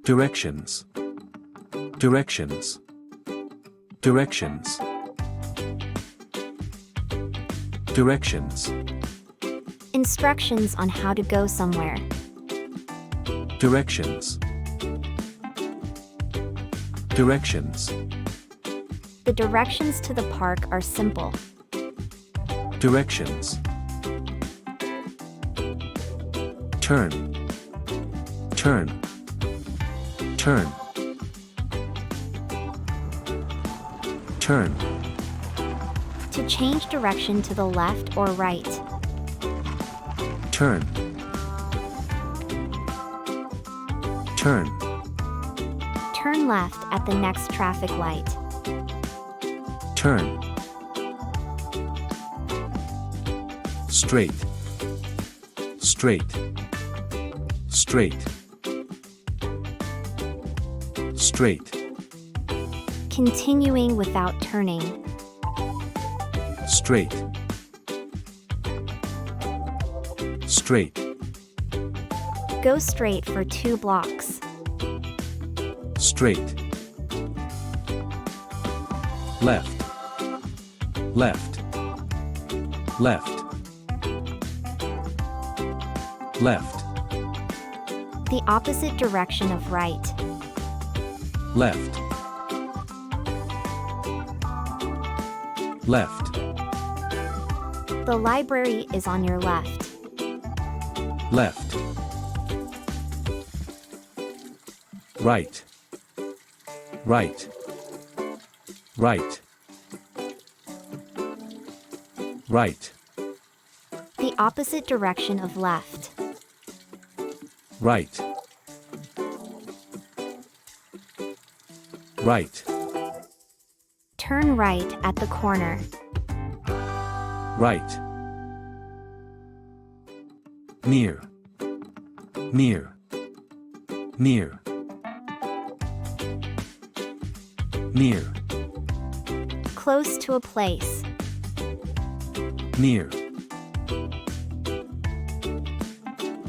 Directions. Directions. Directions. Directions. Instructions on how to go somewhere. Directions. Directions. The directions to the park are simple. Directions. Turn. Turn. Turn. Turn. To change direction to the left or right. Turn. Turn. Turn left at the next traffic light. Turn. Straight. Straight. Straight. Straight. Continuing without turning. Straight. Straight. Go straight for 2 blocks. Straight. Left. Left. Left. Left. The opposite direction of right. Left. Left. The library is on your left. Left. Right. Right. Right. Right. The opposite direction of left. Right. Right. Turn right at the corner. Right. Near. Near. Near. Near. Close to a place. Near.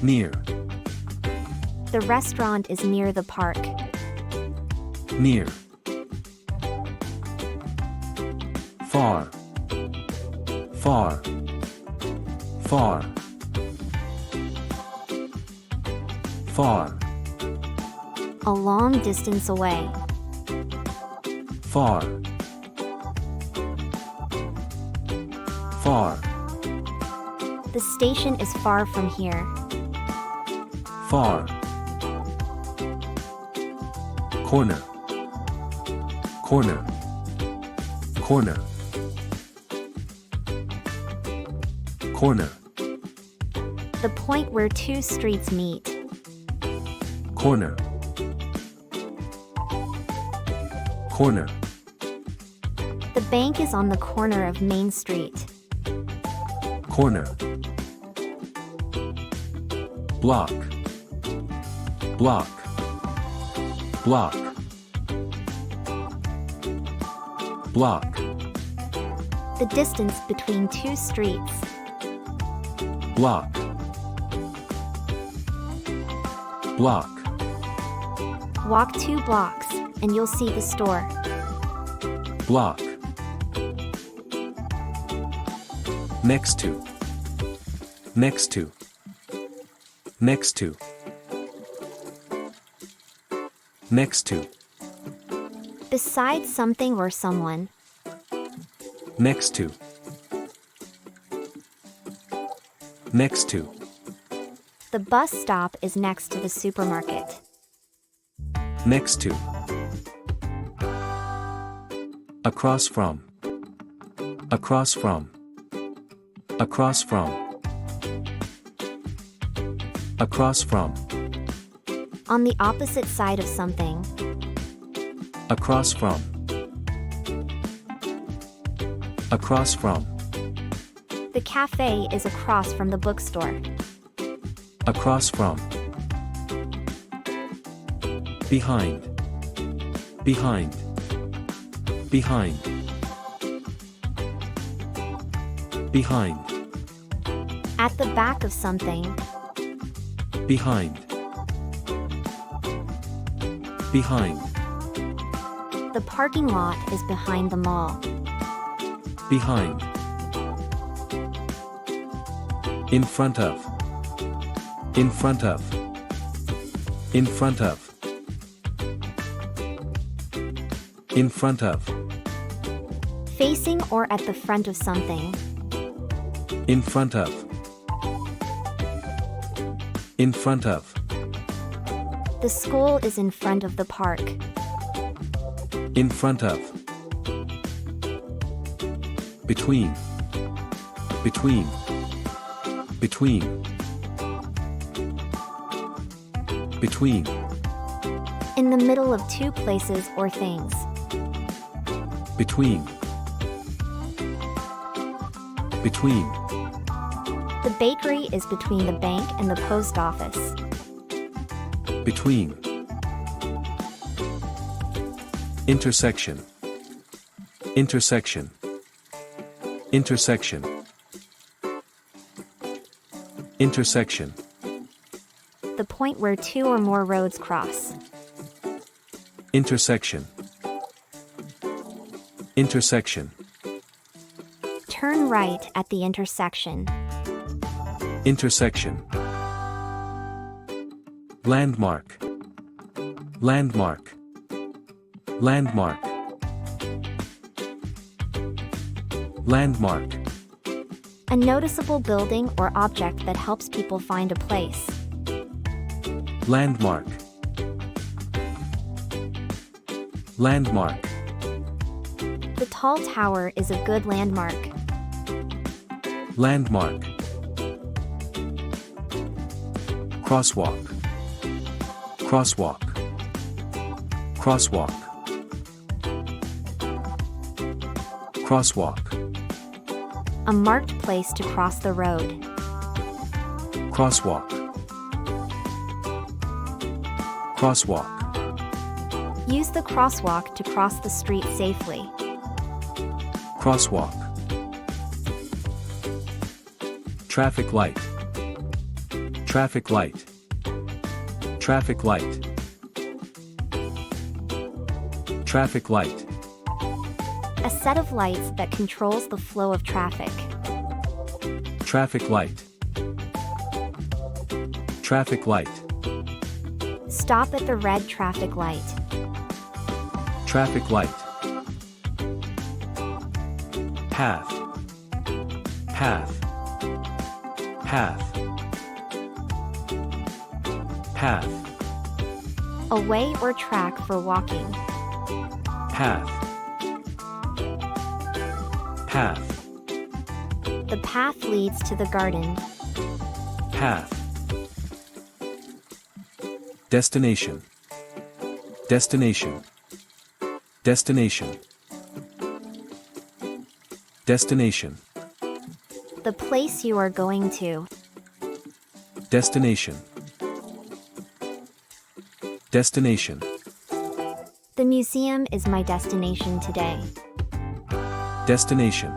Near. The restaurant is near the park. Near. Far. Far. Far. Far. A long distance away. Far. Far. The station is far from here. Far. Corner. Corner. Corner. Corner. The point where 2 streets meet. Corner. Corner. The bank is on the corner of Main Street. Corner. Block. Block. Block. Block. The distance between 2 streets. Block. Block. Walk 2 blocks, and you'll see the store. Block. Next to. Next to. Next to. Next to. Beside something or someone. Next to. Next to. The bus stop is next to the supermarket. Next to. Across from. Across from. Across from. Across from. On the opposite side of something. Across from. Across from. The cafe is across from the bookstore. Across from. Behind. Behind. Behind. Behind. At the back of something. Behind. Behind. The parking lot is behind the mall. Behind. In front of. In front of. In front of. In front of. Facing or at the front of something. In front of. In front of. The school is in front of the park. In front of. Between. Between. Between. Between. In the middle of two places or things. Between. Between. The bakery is between the bank and the post office. Between. Intersection. Intersection. Intersection. Intersection. The point where two or more roads cross. Intersection. Intersection. Turn right at the intersection. Intersection. Landmark. Landmark. Landmark. Landmark. A noticeable building or object that helps people find a place. Landmark. Landmark. The tall tower is a good landmark. Landmark. Crosswalk. Crosswalk. Crosswalk. Crosswalk. A marked place to cross the road. Crosswalk. Crosswalk. Use the crosswalk to cross the street safely. Crosswalk. Traffic light. Traffic light. Traffic light. Traffic light. A set of lights that controls the flow of traffic. Traffic light. Traffic light. Stop at the red traffic light. Traffic light. Path. Path. Path. Path. A way or track for walking. Path. Path. The path leads to the garden. Path. Destination. Destination. Destination. Destination. The place you are going to. Destination. Destination. The museum is my destination today. Destination.